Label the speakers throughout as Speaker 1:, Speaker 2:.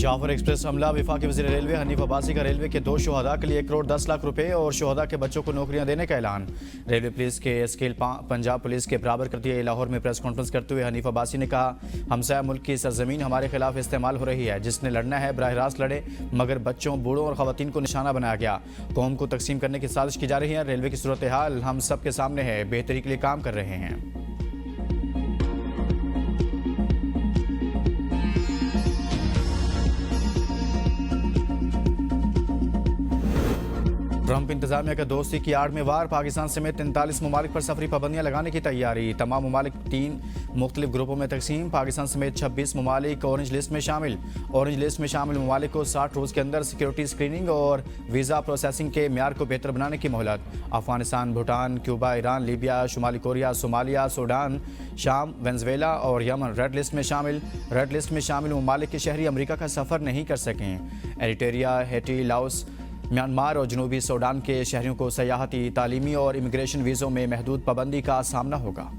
Speaker 1: Jafar express हमला। वफाकी वज़ीर रेलवे हनीफ अब्बासी का रेलवे के 2 शुहदा के लिए 1 करोड़ 10 लाख रुपए और शुहदा के बच्चों को नौकरियां देने का ऐलान। रेलवे पुलिस के स्केल पंजाब पुलिस के बराबर कर दिया। लाहौर में प्रेस कॉन्फ्रेंस करते हुए हनीफ अब्बासी ने कहा, हमसाया मुल्क की सरजमीन हमारे खिलाफ इस्तेमाल हो रही है। जिसने लड़ना है बराह रास्त लड़े, मगर बच्चों, बूढ़ों और खवातीन को निशाना बनाया गया। कौम को तकसीम करने की साजिश की जा रही है। रेलवे की सूरत हाल हम सब के सामने है, बेहतरी के लिए काम कर रहे हैं। ट्रंप इंतजामिया का दोस्ती की आड़ में वार। पाकिस्तान समेत 43 ममालिक पर सफरी पाबंदियां लगाने की तैयारी। तमाम ममालिक 3 मुख्तलिफ ग्रुपों में तकसीम। पाकिस्तान समेत 26 ममालिक ऑरेंज लिस्ट में शामिल। ऑरेंज लिस्ट में शामिल ममालिक को 60 रोज़ के अंदर सिक्योरिटी स्क्रीनिंग और वीज़ा प्रोसेसिंग के म्यार को बेहतर बनाने की मोहलत। Afghanistan, Bhutan, Cuba, Iran, Libya, शुमाली कोरिया, सोमालिया, सूडान, शाम, वेनेजुएला और यमन रेड लिस्ट में शामिल। रेड लिस्ट में शामिल ममालिक के शहरी अमरीका का सफ़र नहीं कर सकें। एरिट्रिया, हैटी, लाओस, म्यांमार और जनूबी सूडान के शहरियों को सयाहती, तालीमी और इमिग्रेशन वीज़ों में महदूद पाबंदी का सामना होगा।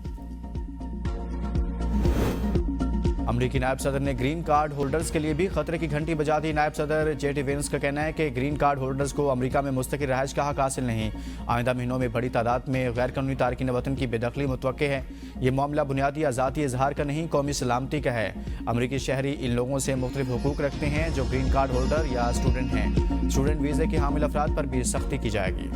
Speaker 1: अमरीकी नायब सदर ने ग्रीन कार्ड होल्डर्स के लिए भी खतरे की घंटी बजा दी। नायब सदर जेडी वेंस का कहना है कि ग्रीन कार्ड होल्डर्स को अमरीका में मुस्तकिल रहायश का हक हासिल नहीं। आइंदा महीनों में बड़ी तादाद में गैर कानूनी तारकीन वतन की बेदखली मुतवक्के है। ये मामला बुनियादी आज़ादी इजहार का नहीं, कौमी सलामती का है। अमरीकी शहरी इन लोगों से मुख्तलिफ हुकूक रखते हैं जो ग्रीन कार्ड होल्डर या स्टूडेंट हैं। स्टूडेंट वीज़े के हामिल अफराद पर भी सख्ती की जाएगी।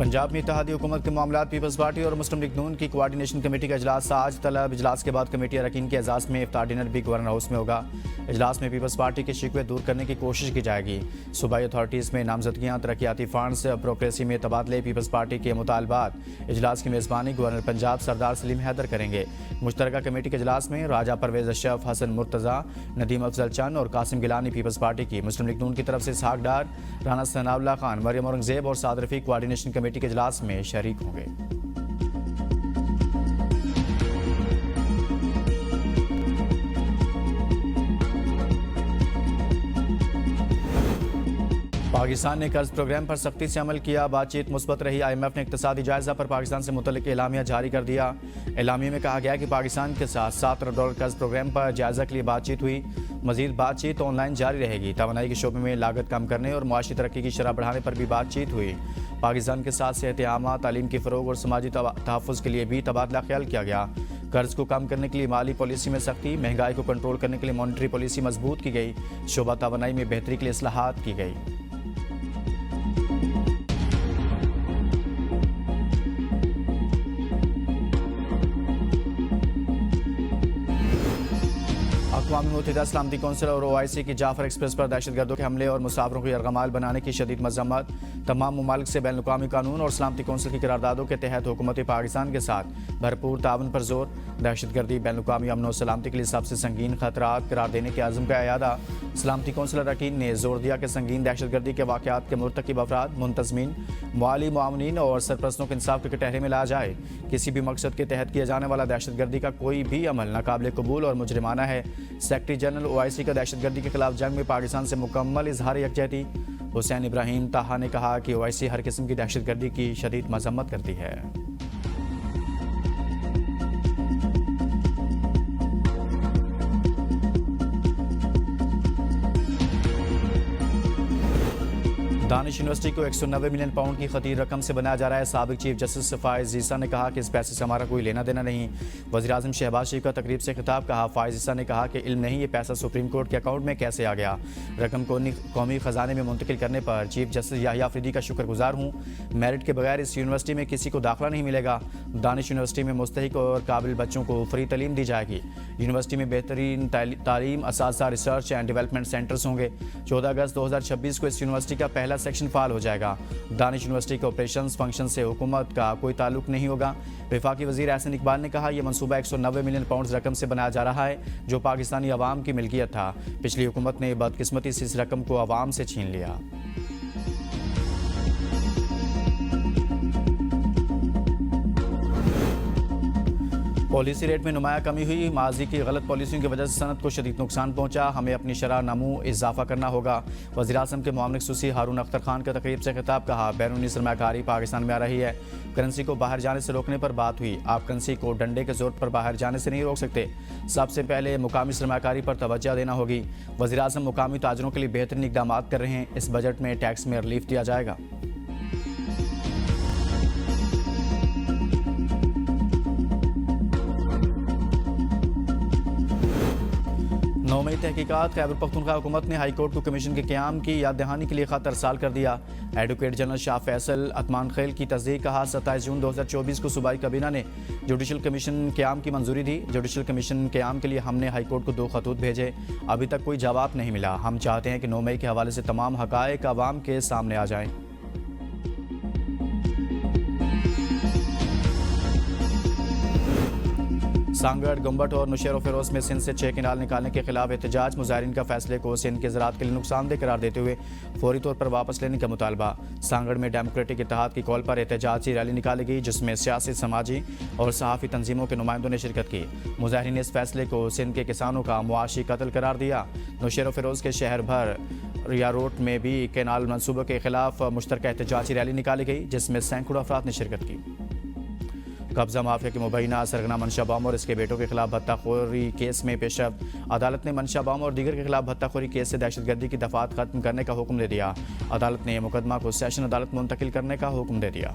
Speaker 1: पंजाब में इत्तेहादी हुकूमत के मामलात। पीपल्स पार्टी और मुस्लिम लीग नून की कोआर्डिनेशन कमेटी का इजलास आज तलब। इजलास के बाद कमेटी अरकान के एजाज में इफ्तार डिनर भी गवर्नर हाउस में होगा। इजलास में पीपल्स पार्टी के शिकवे दूर करने की कोशिश की जाएगी। सूबाई अथॉरिटीज़ में नामजदगियाँ, तरक्याती फंड्स, प्रोक्रेसी में तबादले, पीपल्स पार्टी के मुतालबात। इजलास की मेज़बानी गवर्नर पंजाब सरदार सलीम हैदर करेंगे। मुश्तरका कमेटी के इजलास में राजा परवेज अशरफ, हसन मुर्तज़ा, नदीम अफजल चंद और कासिम गिलानी पीपल्स पार्टी की, मुस्लिम लीग नून की तरफ से इसहाक डार, राना सनाउल्लाह खान, मरियम औरंगजेब और साद रफ़ीक कोआर्डिनेशन कमेटी के इजलास में शरीक होंगे। पाकिस्तान ने कर्ज प्रोग्राम पर सख्ती से अमल किया। बातचीत मुस्बत रही। IMF ने इक्तिसादी जायजा पर पाकिस्तान से मुतल्लिक एलामिया जारी कर दिया। एलामिया में कहा गया कि पाकिस्तान के साथ $7 अरब कर्ज प्रोग्राम पर जायजा के लिए बातचीत हुई। मजीद बातचीत ऑनलाइन जारी रहेगी। तवानाई के शोबे में लागत कम करने और मुआशी तरक्की की शरह बढ़ाने पर भी बातचीत हुई। पाकिस्तान के साथ सेहत आमा, तालीम की फ़रोग और समाजी तहफ़्फ़ुज़ के लिए भी तबादला ख्याल किया गया। कर्ज को कम करने के लिए माली पॉलिसी में सख्ती, महंगाई को कंट्रोल करने के लिए मॉनिटरी पॉलिसी मजबूत की गई। शोबा तवानाई में बेहतरी के लिए इस्लाहात की गई। अक़वाम मुत्तहिदा सलामती कौंसिल और OIC की जाफर एक्सप्रेस पर दहशतगर्दों के हमले और मुसाफिरों को यरगमाल बनाने की शदीद मज़म्मत। तमाम ममालिक से बैनुल अक़वामी कानून और सलामती कौंसिल की करारदादों के तहत हुकूमत पाकिस्तान के साथ भरपूर ताउन पर जोर। दहशतगर्दी बैनुल अक़वामी अमन और सलामती के लिए सबसे संगीन खतरात करार देने के आज़म का अयादा। सलामती कौंसिल अरकान ने जोर दिया कि संगीन दहशतगर्दी के वाक़यात के मुर्तकिब अफराद, मुंतज़मीन, माली मुआवनीन और सरपरस्तों के इंसाफ के कटहरे में लाया जाए। किसी भी मकसद के तहत किया जाने वाला दहशतगर्दी का कोई भी अमल नाकाबिल कबूल और मुजरिमाना है। सेक्रेटरी जनरल OIC का दहशतगर्दी के खिलाफ जंग में पाकिस्तान से मुकम्मल इजहार यकजहती। हुसैन इब्राहिम ताहा ने कहा कि OIC हर किस्म की दहशतगर्दी की शदीद मजम्मत करती है। दानिश यूनिवर्सिटी को 190 मिलियन पाउंड की खतीर रकम से बनाया जा रहा है। साबिक चीफ जस्टिस फायज़ ईसा ने कहा कि इस पैसे से हमारा कोई लेना देना नहीं। वज़ीर आज़म शहबाज शरीफ का तकरीब से खिताब। कहा, फायज़ ईसा ने कहा कि इल्म नहीं, ये पैसा सुप्रीम कोर्ट के अकाउंट में कैसे आ गया। रकम को कौमी ख़जाने में मुंतकिल करने पर चीफ जस्टिस याहिया अफरीदी का शुक्रगुजार हूँ। मेरिट के बगैर इस यूनिवर्सिटी में किसी को दाखिला नहीं मिलेगा। दानिश यूनिवर्सिटी में मुस्तहिक और काबिल बच्चों को फ्री तालीम दी जाएगी। यूनिवर्सिटी में बेहतरीन तालीम, असासा, रिसर्च एंड डेवलपमेंट सेंटर्स होंगे। 14 अगस्त 2026 को इस यूनिवर्सिटी का पहला सेक्शन फाल हो जाएगा। दानिश यूनिवर्सिटी के ऑपरेशंस फंक्शन से हुकूमत का कोई ताल्लुक नहीं होगा। वफाकी वज़ीर एहसन इकबाल ने कहा, यह मनसूबा 190 मिलियन पाउंड रकम से बनाया जा रहा है जो पाकिस्तानी अवाम की मिल्कियत था। पिछली हुकूमत ने बदकिस्मती से इस रकम को अवाम से छीन लिया। पॉलिसी रेट में नुमाया कमी हुई। माजी की गलत पॉलिसियों की वजह से सनत को शदीद नुकसान पहुंचा। हमें अपनी शरह नमू इजाफा करना होगा। वज़ीर-ए-आज़म के मामले खसूसी हारून अख्तर खान के तकरीब से खिताब। कहा बैरूनी सरमाकारी पाकिस्तान में आ रही है, करेंसी को बाहर जाने से रोकने पर बात हुई। आप करेंसी को डंडे के जोर पर बाहर जाने से नहीं रोक सकते। सबसे पहले मुकामी सरमाकारी पर तवज्जो देना होगी। वज़ीर-ए-आज़म मुकामी ताजरों के लिए बेहतरीन इक़दाम कर रहे हैं। इस बजट में टैक्स में रिलीफ दिया जाएगा। नौ मई तहकीकात। खैबर पख्तूनख्वा हुकूमत ने हाई कोर्ट को कमीशन के क़याम की याद दहानी के लिए ख़त अरसाल कर दिया। एडवोकेट जनरल शाह फैसल अतमान खेल की तस्दीक। कहा 27 जून 2024 को सूबाई काबीना ने जुडिशल कमीशन क़याम की मंजूरी दी। जुडिशल कमीशन क़याम के लिए हमने हाई कोर्ट को 2 खतूत भेजे, अभी तक कोई जवाब नहीं मिला। हम चाहते हैं कि 9 मई के हवाले से तमाम हक़ाइक़ अवाम के सामने आ जाएँ। सांगड़, गुम्बट और नौशेर फिरोज में सिंध से 6 किनाल निकालने के खिलाफ एहतजाज। मुजाहिरीन का फैसले को सिंध के ज़राअत के लिए नुकसानदेह करार देते हुए फौरी तौर पर वापस लेने का मुतालबा। सांगड़ में डेमोक्रेटिक इत्तेहाद की कॉल पर एहतजाजी रैली निकाली गई, जिसमें सियासी, समाजी और सहाफ़ी तंजीमों के नुमाइंदों ने शिरकत की। मुजाहिरीन ने इस फैसले को सिंध के किसानों का मुआशी कत्ल करार दिया। नौशेर फिरोज के शहर भर रिया रोड में भी कैनाल मनसूबों के खिलाफ मुश्तरका एहतजाजी रैली निकाली गई, जिसमें सैकड़ों अफराद ने शिरकत की। कब्जा माफिया के मुबैना सरगना मनशा बाम और इसके बेटों के खिलाफ भत्ताखोरी केस में पेशरफ। अदालत ने मनशा बाम और दीगर के खिलाफ भत्ताखोरी केस से दहशतगर्दी की दफात खत्म करने का हुक्म दे दिया। अदालत ने मुकदमा को सेशन अदालत मुंतकिल करने का हुक्म दे दिया।